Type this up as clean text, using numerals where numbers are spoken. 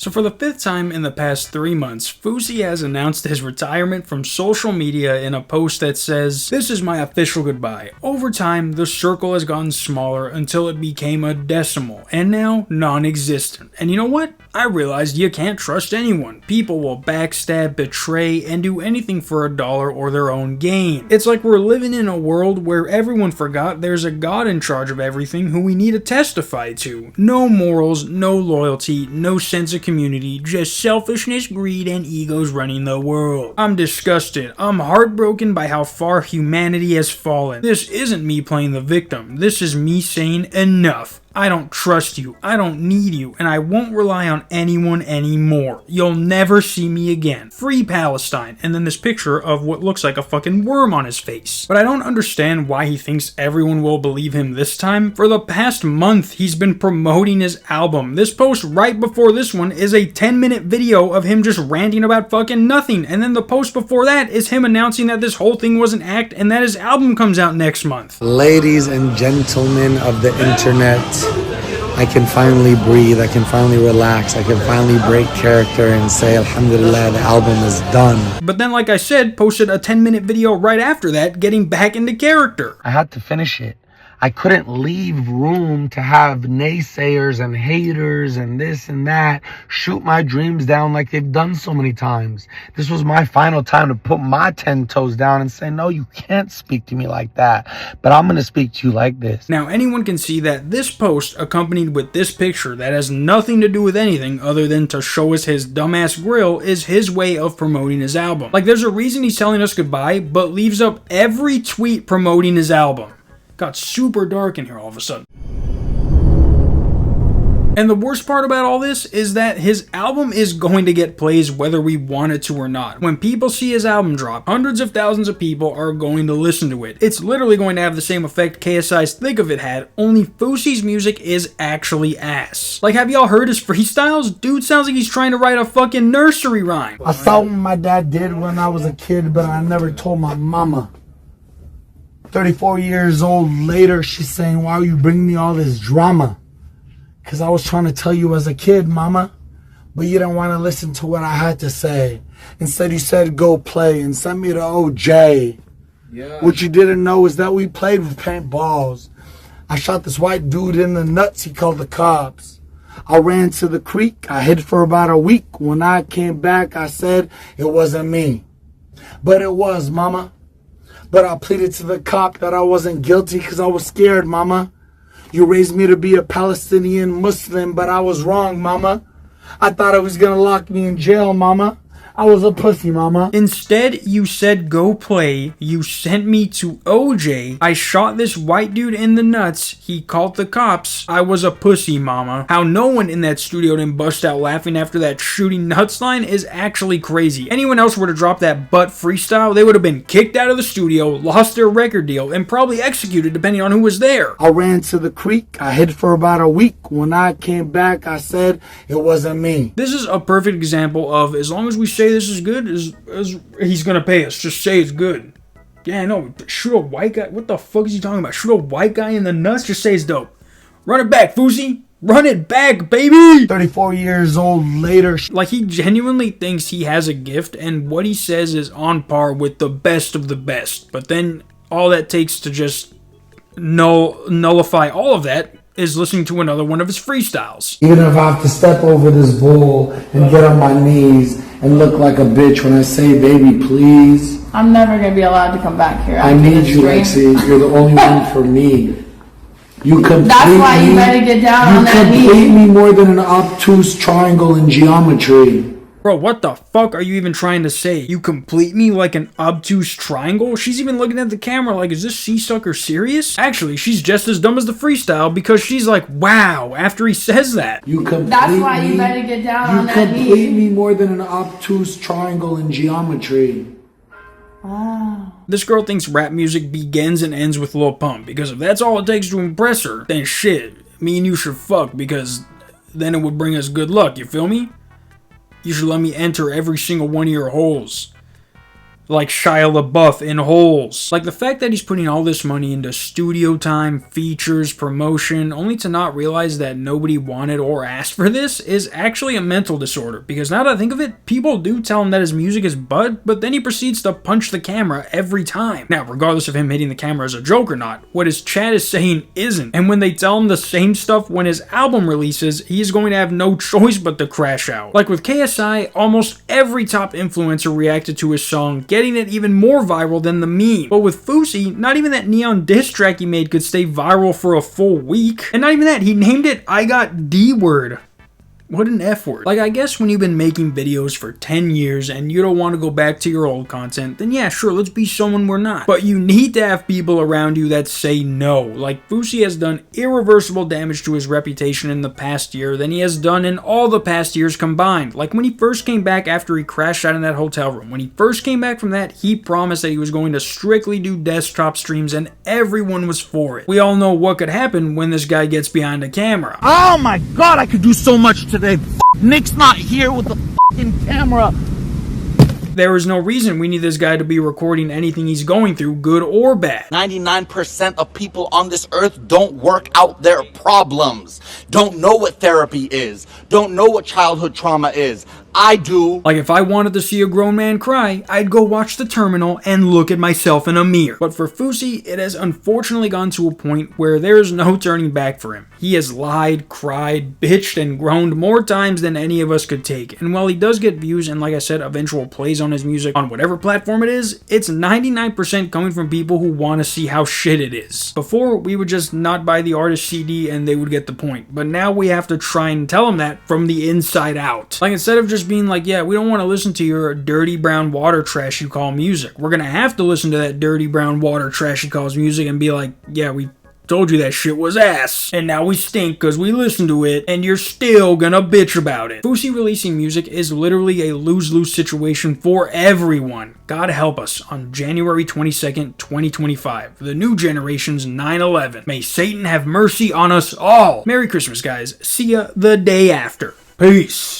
So for the fifth time in the past 3 months, Fousey has announced his retirement from social media in a post that says, "This is my official goodbye. Over time, the circle has gotten smaller until it became a decimal, and now non-existent. And you know what? I realized you can't trust anyone. People will backstab, betray, and do anything for $1 or their own gain. It's like we're living in a world where everyone forgot there's a God in charge of everything who we need to testify to. No morals, no loyalty, no sense of community, just selfishness, greed, and egos running the world. I'm disgusted. I'm heartbroken by how far humanity has fallen. This isn't me playing the victim. This is me saying enough. I don't trust you, I don't need you, and I won't rely on anyone anymore. You'll never see me again. Free Palestine." And then this picture of what looks like a fucking worm on his face. But I don't understand why he thinks everyone will believe him this time. For the past month, he's been promoting his album. This post right before this one is a 10-minute video of him just ranting about fucking nothing. And then the post before that is him announcing that this whole thing was an act and that his album comes out next month. Ladies and gentlemen of the internet, I can finally breathe, I can finally relax, I can finally break character and say, Alhamdulillah, the album is done. But then, like I said, posted a 10-minute video right after that, getting back into character. I had to finish it. I couldn't leave room to have naysayers and haters and this and that shoot my dreams down like they've done so many times. This was my final time to put my 10 toes down and say, no, you can't speak to me like that, but I'm going to speak to you like this. Now, anyone can see that this post, accompanied with this picture that has nothing to do with anything other than to show us his dumbass grill, is his way of promoting his album. Like, there's a reason he's telling us goodbye, but leaves up every tweet promoting his album. Got super dark in here all of a sudden. And the worst part about all this is that his album is going to get plays whether we want it to or not. When people see his album drop, hundreds of thousands of people are going to listen to it. It's literally going to have the same effect KSI's Think of It had, only Fousey's music is actually ass. Like, have y'all heard his freestyles? Dude sounds like he's trying to write a fucking nursery rhyme. I saw what my dad did when I was a kid, but I never told my mama. 34 years old later, she's saying, why are you bringing me all this drama? Because I was trying to tell you as a kid, mama, but you didn't want to listen to what I had to say. Instead, you said, go play and send me to OJ. Yeah. What you didn't know is that we played with paintballs. I shot this white dude in the nuts. He called the cops. I ran to the creek. I hid for about a week. When I came back, I said it wasn't me. But it was, mama. But I pleaded to the cop that I wasn't guilty because I was scared, mama. You raised me to be a Palestinian Muslim, but I was wrong, mama. I thought it was going to lock me in jail, mama. I was a pussy, mama. Instead, you said go play. You sent me to OJ. I shot this white dude in the nuts. He called the cops. I was a pussy, mama. How no one in that studio didn't bust out laughing after that shooting nuts line is actually crazy. Anyone else were to drop that butt freestyle, they would have been kicked out of the studio, lost their record deal, and probably executed depending on who was there. I ran to the creek. I hid for about a week. When I came back, I said it wasn't me. This is a perfect example of, as long as we say this is good, he's gonna pay us. Just say it's good. Yeah, no, shoot a white guy. What the fuck is he talking about? Shoot a white guy in the nuts? Just say it's dope. Run it back, Fousey. Run it back, baby! 34 years old later. Like, he genuinely thinks he has a gift, and what he says is on par with the best of the best. But then all that takes to just nullify all of that is listening to another one of his freestyles. Even if I have to step over this bull and get on my knees and look like a bitch when I say, baby, please. I'm never going to be allowed to come back here. I need you, Lexi. You're the only one for me. You complete That's why you better get down on that knee. You complete me more than an obtuse triangle in geometry. Bro, what the fuck are you even trying to say? You complete me like an obtuse triangle? She's even looking at the camera like, is this sea-sucker serious? Actually, she's just as dumb as the freestyle because she's like, wow, after he says that. That's why you better get down on that knee. You complete me more than an obtuse triangle in geometry. Wow. This girl thinks rap music begins and ends with Lil Pump, because if that's all it takes to impress her, then shit, me and you should fuck, because then it would bring us good luck, you feel me? You should let me enter every single one of your holes. like Shia LaBeouf in Holes. Like the fact that he's putting all this money into studio time, features, promotion, only to not realize that nobody wanted or asked for this is actually a mental disorder. Because now that I think of it, people do tell him that his music is bud, but then he proceeds to punch the camera every time. Now, regardless of him hitting the camera as a joke or not, what his chat is saying isn't. And when they tell him the same stuff when his album releases, he's going to have no choice but to crash out. Like with KSI, almost every top influencer reacted to his song, getting it even more viral than the meme. But with Fousey, not even that neon diss track he made could stay viral for a full week. And not even that, he named it I Got D-Word. What an F word. Like, I guess when you've been making videos for 10 years and you don't want to go back to your old content, then yeah, sure, let's be someone we're not. But you need to have people around you that say no. Like, Fousey has done irreversible damage to his reputation in the past year than he has done in all the past years combined. Like, when he first came back after he crashed out in that hotel room, when he first came back from that, he promised that he was going to strictly do desktop streams and everyone was for it. We all know what could happen when this guy gets behind a camera. Oh my god, I could do so much today. Nick's not here with the fucking camera. There is no reason we need this guy to be recording anything he's going through, good or bad. 99% of people on this earth don't work out their problems. Don't know what therapy is. Don't know what childhood trauma is. I do. Like, if I wanted to see a grown man cry, I'd go watch The Terminal and look at myself in a mirror. But for Fousey, it has unfortunately gone to a point where there's no turning back for him. He has lied, cried, bitched, and groaned more times than any of us could take. And while he does get views and, like I said, eventual plays on his music on whatever platform it is, it's 99% coming from people who want to see how shit it is. Before, we would just not buy the artist CD and they would get the point. But now we have to try and tell them that from the inside out. Like, instead of just being like, yeah, we don't want to listen to your dirty brown water trash you call music. We're gonna have to listen to that dirty brown water trash he calls music and be like, yeah, we told you that shit was ass. And now we stink because we listened to it and you're still gonna bitch about it. Fousey releasing music is literally a lose-lose situation for everyone. God help us on January 22nd, 2025. The new generation's 9/11. May Satan have mercy on us all. Merry Christmas, guys. See ya the day after. Peace.